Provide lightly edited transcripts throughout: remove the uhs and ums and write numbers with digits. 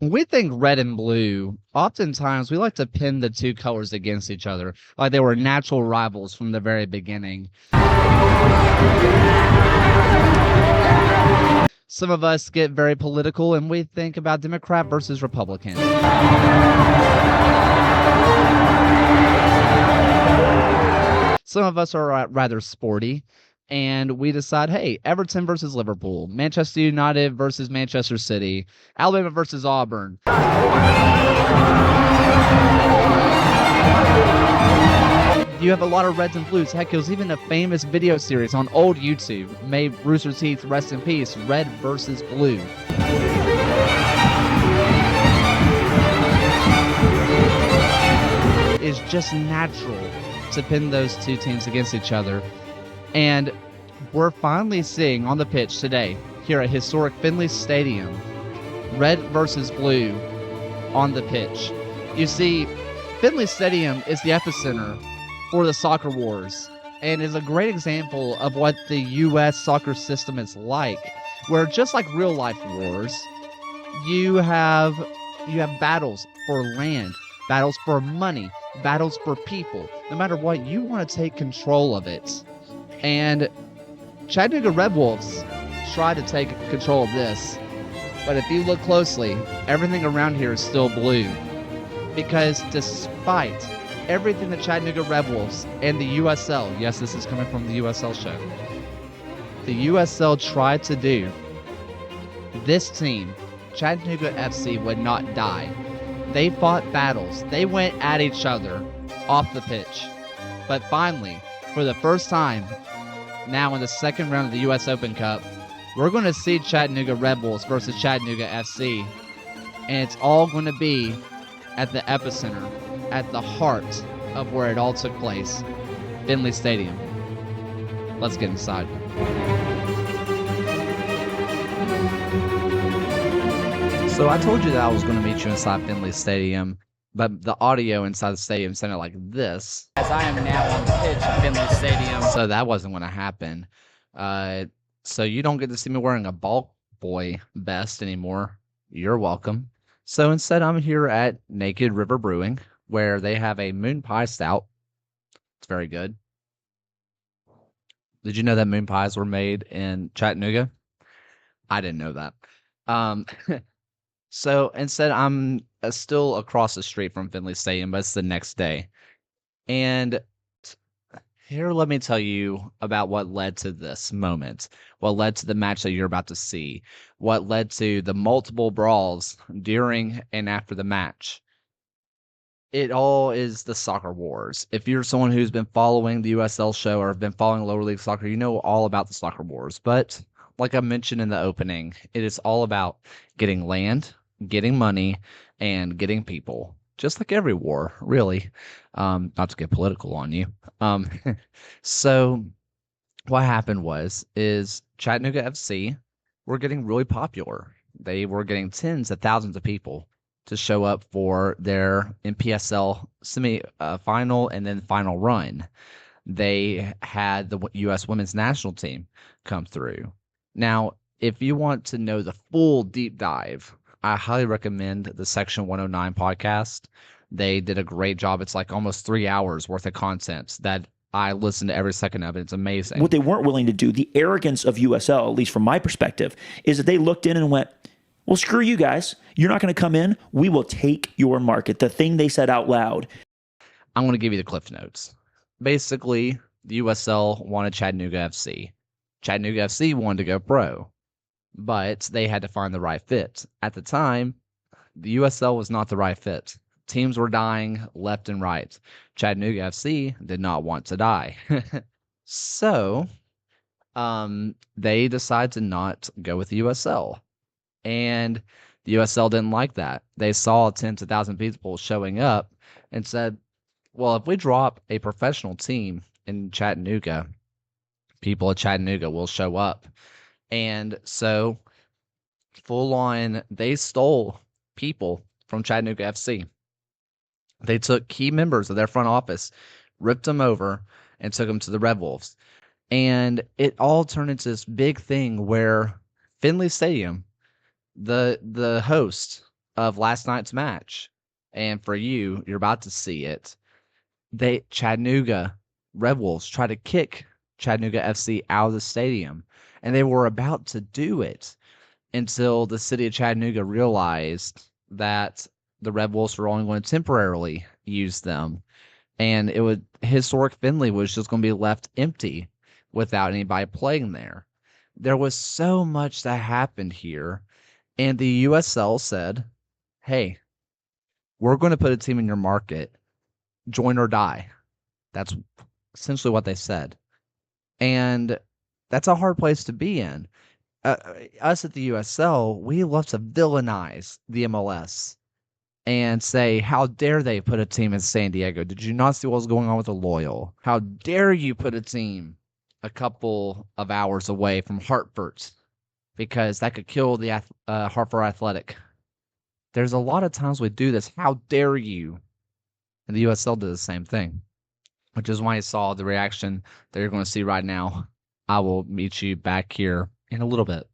When we think red and blue, oftentimes we like to pin the two colors against each other, like they were natural rivals from the very beginning. Some of us get very political and we think about Democrat versus Republican. Some of us are rather sporty, and we decide, hey, Everton versus Liverpool, Manchester United versus Manchester City, Alabama versus Auburn. You have a lot of reds and blues. Heck, there's even a famous video series on old YouTube. May Rooster Teeth rest in peace, red versus blue. It's just natural to pin those two teams against each other. And we're finally seeing on the pitch today, here at Historic Finley Stadium, red versus blue on the pitch. You see, Finley Stadium is the epicenter for the soccer wars and is a great example of what the U.S. soccer system is like, where just like real life wars, you have battles for land, battles for money, battles for people. No matter what, you want to take control of it. And Chattanooga Red Wolves try to take control of this. But if you look closely, everything around here is still blue. Because despite everything the Chattanooga Red Wolves and the USL, yes, this is coming from the USL Show, the USL tried to do, this team, Chattanooga FC, would not die. They fought battles. They went at each other off the pitch. But finally, for the first time, now in the second round of the U.S. Open Cup, we're going to see Chattanooga Red Wolves versus Chattanooga FC. And it's all going to be at the epicenter, at the heart of where it all took place, Finley Stadium. Let's get inside. So I told you that I was going to meet you inside Finley Stadium, but the audio inside the stadium sounded like this. As I am now on the pitch at Finley Stadium. So that wasn't going to happen. So you don't get to see me wearing a ball boy vest anymore. You're welcome. So instead, I'm here at Naked River Brewing, where they have a moon pie stout. It's very good. Did you know that moon pies were made in Chattanooga? I didn't know that. So instead, I'm still across the street from Finley Stadium, but it's the next day. And here, let me tell you about what led to this moment, what led to the match that you're about to see, what led to the multiple brawls during and after the match. It all is the soccer wars. If you're someone who's been following the USL Show or have been following lower league soccer, you know all about the soccer wars. But like I mentioned in the opening, it is all about getting land, getting money, and getting people. Just like every war, really. Not to get political on you. So what happened is Chattanooga FC were getting really popular. They were getting tens of thousands of people to show up for their NPSL semi-final and then final run. They had the U.S. women's national team come through. Now, if you want to know the full deep dive, I highly recommend the Section 109 podcast. They did a great job. It's like almost 3 hours worth of content that I listened to every second of it. It's amazing. What they weren't willing to do, the arrogance of USL, at least from my perspective, is that they looked in and went, well, screw you guys. You're not going to come in. We will take your market. The thing they said out loud. I'm going to give you the Cliff Notes. Basically, the USL wanted Chattanooga FC. Chattanooga FC wanted to go pro, but they had to find the right fit. At the time, the USL was not the right fit. Teams were dying left and right. Chattanooga FC did not want to die. So, they decided to not go with the USL. And the USL didn't like that. They saw tens of thousands of people showing up and said, well, if we drop a professional team in Chattanooga, people at Chattanooga will show up. And so, full on, they stole people from Chattanooga FC. They took key members of their front office, ripped them over, and took them to the Red Wolves. And it all turned into this big thing where Finley Stadium, the host of last night's match, and for you, you're about to see it. Chattanooga Red Wolves tried to kick Chattanooga FC out of the stadium, and they were about to do it until the city of Chattanooga realized that the Red Wolves were only going to temporarily use them, and Historic Finley was just going to be left empty without anybody playing there. There was so much that happened here, and the USL said, hey, we're going to put a team in your market, join or die. That's essentially what they said. And that's a hard place to be in. Us at the USL, we love to villainize the MLS and say, how dare they put a team in San Diego? Did you not see what was going on with the Loyal? How dare you put a team a couple of hours away from Hartford? Because that could kill the Hartford Athletic. There's a lot of times we do this. How dare you? And the USL did the same thing, which is why you saw the reaction that you're going to see right now. I will meet you back here in a little bit.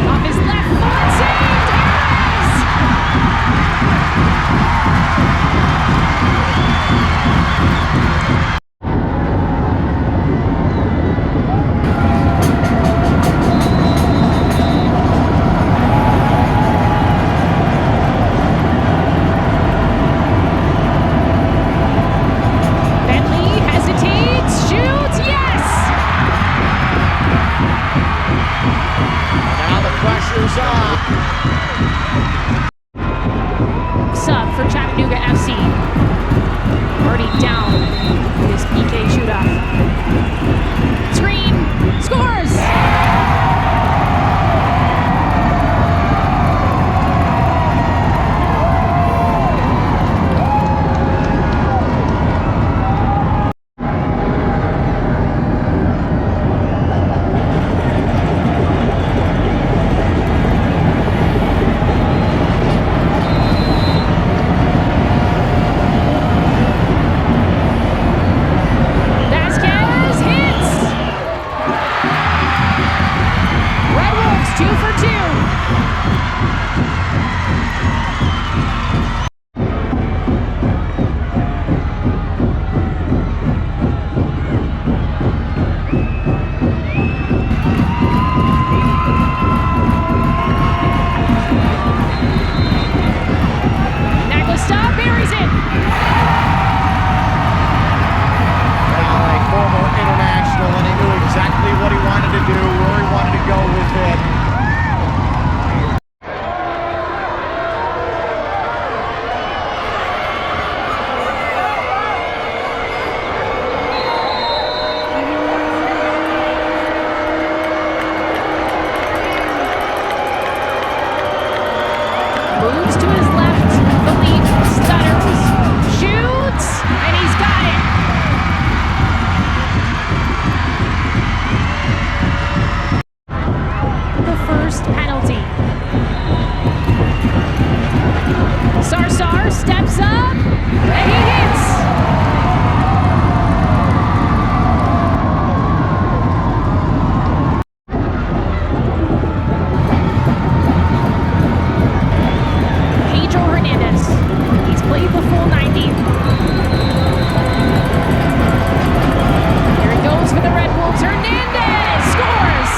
Off his left foot, saved! Bentley hesitates, shoots, yes! Now the pressure's on. Sub for Chattanooga FC. Already down with his PK shootout. Screen, scores! Vasquez hits! Red Wolves 2 for 2. Nagasta buries it! A former international, and he knew exactly what he wanted to do, where he wanted to go with it. Moves to his left. Philippe stutters. Shoots. And he's got it. The first penalty. Sarsar steps up. And he hits. Pedro Hernandez. He's played the full 90. Here it goes for the Red Wolves. Hernandez scores!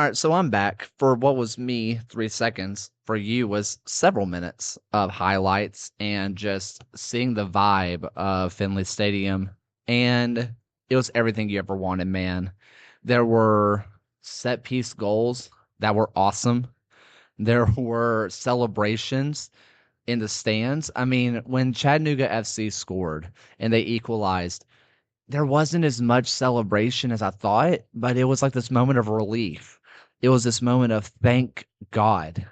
right, so I'm back for what was me 3 seconds. For you was several minutes of highlights and just seeing the vibe of Finley Stadium. And it was everything you ever wanted, man. There were set piece goals that were awesome. There were celebrations in the stands. I mean, when Chattanooga FC scored and they equalized, there wasn't as much celebration as I thought, but it was like this moment of relief. It was this moment of thank God.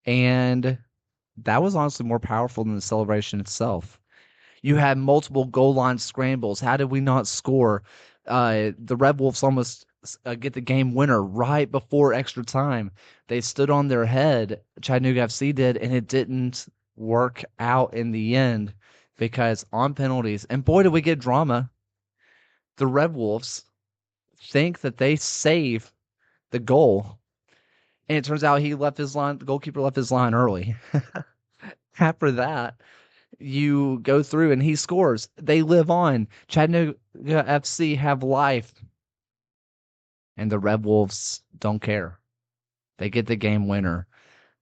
And that was honestly more powerful than the celebration itself. You had multiple goal line scrambles. How did we not score? The Red Wolves almost get the game winner right before extra time. They stood on their head, Chattanooga FC did, and it didn't work out in the end because on penalties, and boy, did we get drama. The Red Wolves think that they save the goal, and it turns out the goalkeeper left his line early. After that, you go through and he scores. They live on. Chattanooga FC have life. And the Red Wolves don't care. They get the game winner.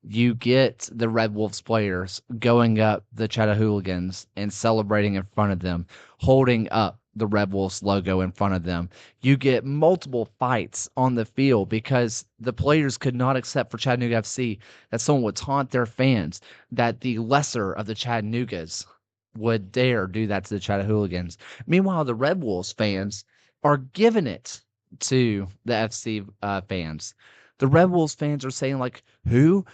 You get the Red Wolves players going up the Chattanooga and celebrating in front of them, holding up the Red Wolves logo in front of them. You get multiple fights on the field because the players could not accept for Chattanooga FC that someone would taunt their fans, that the lesser of the Chattanoogas would dare do that to the Chattanooga. Meanwhile, the Red Wolves fans are giving it to the FC fans. The Red Wolves fans are saying, like, who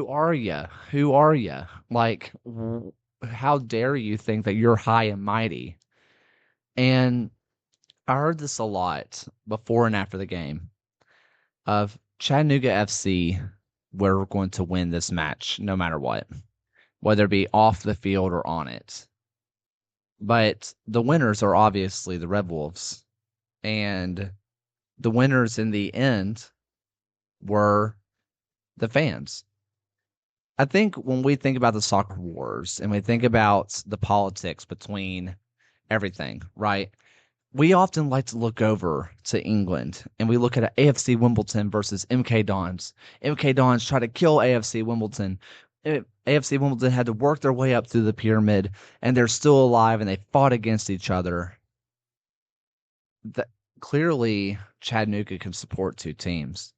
are you? Who are you? Like, how dare you think that you're high and mighty? And I heard this a lot before and after the game of Chattanooga FC, we're going to win this match no matter what, whether it be off the field or on it. But the winners are obviously the Red Wolves. And the winners in the end were the fans. I think when we think about the soccer wars and we think about the politics between everything, right? We often like to look over to England and we look at AFC Wimbledon versus MK Dons. MK Dons try to kill AFC Wimbledon. AFC Wimbledon had to work their way up through the pyramid and they're still alive and they fought against each other. Clearly, Chattanooga can support two teams.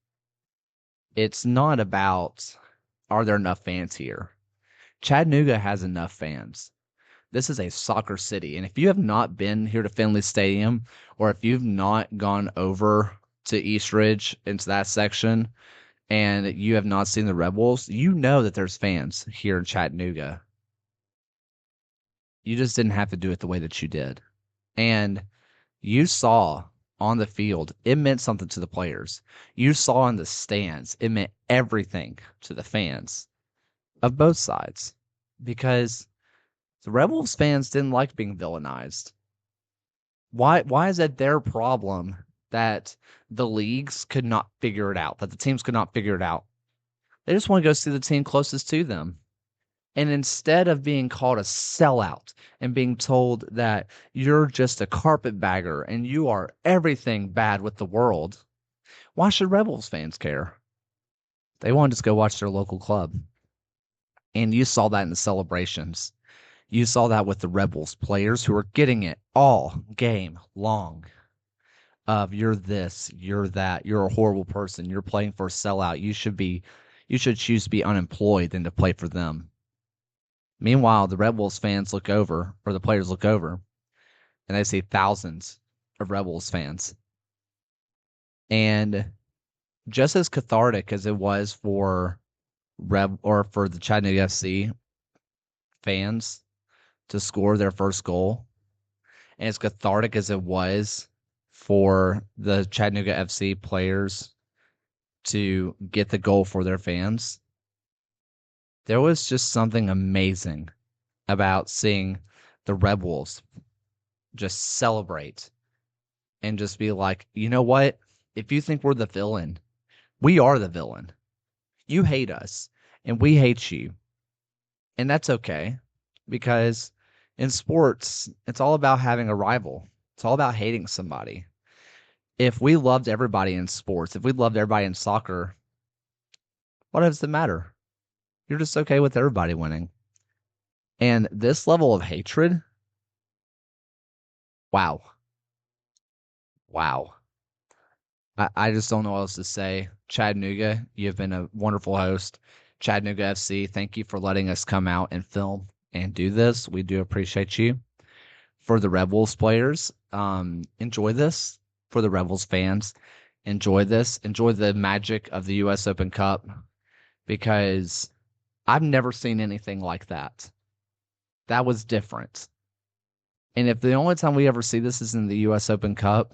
It's not about, are there enough fans here? Chattanooga has enough fans. This is a soccer city. And if you have not been here to Finley Stadium, or if you've not gone over to East Ridge into that section, and you have not seen the Red Wolves, you know that there's fans here in Chattanooga. You just didn't have to do it the way that you did. And you saw on the field, it meant something to the players. You saw in the stands, it meant everything to the fans of both sides. Because the Red Wolves fans didn't like being villainized. Why is that their problem that the leagues could not figure it out, that the teams could not figure it out? They just want to go see the team closest to them. And instead of being called a sellout and being told that you're just a carpetbagger and you are everything bad with the world, why should Red Wolves fans care? They want to just go watch their local club. And you saw that in the celebrations. You saw that with the Red Wolves players who were getting it all game long. Of you're this, you're that, you're a horrible person, you're playing for a sellout. You should choose to be unemployed than to play for them. Meanwhile, the Red Wolves fans look over, or the players look over, and they see thousands of Red Wolves fans. And just as cathartic as it was for the Chattanooga FC fans to score their first goal, and as cathartic as it was for the Chattanooga FC players to get the goal for their fans, there was just something amazing about seeing the Red Wolves just celebrate and just be like, you know what? If you think we're the villain, we are the villain. You hate us, and we hate you. And that's okay, because in sports, it's all about having a rival. It's all about hating somebody. If we loved everybody in sports, if we loved everybody in soccer, what does it matter? You're just okay with everybody winning. And this level of hatred, wow. Wow. I just don't know what else to say. Chattanooga, you've been a wonderful host. Chattanooga FC, thank you for letting us come out and film and do this. We do appreciate you. For the Red Wolves players, enjoy this. For the Red Wolves fans, enjoy this. Enjoy the magic of the U.S. Open Cup, because I've never seen anything like that. That was different. And if the only time we ever see this is in the U.S. Open Cup,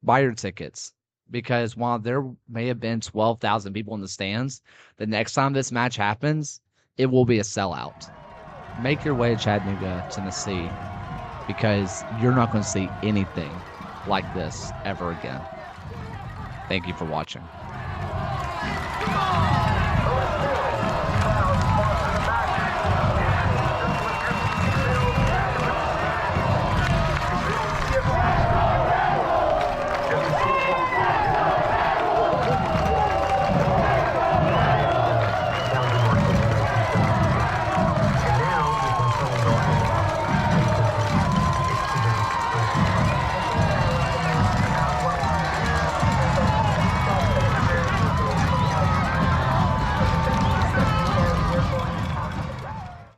buy your tickets. Because while there may have been 12,000 people in the stands, the next time this match happens, it will be a sellout. Make your way to Chattanooga, Tennessee, because you're not going to see anything like this ever again. Thank you for watching.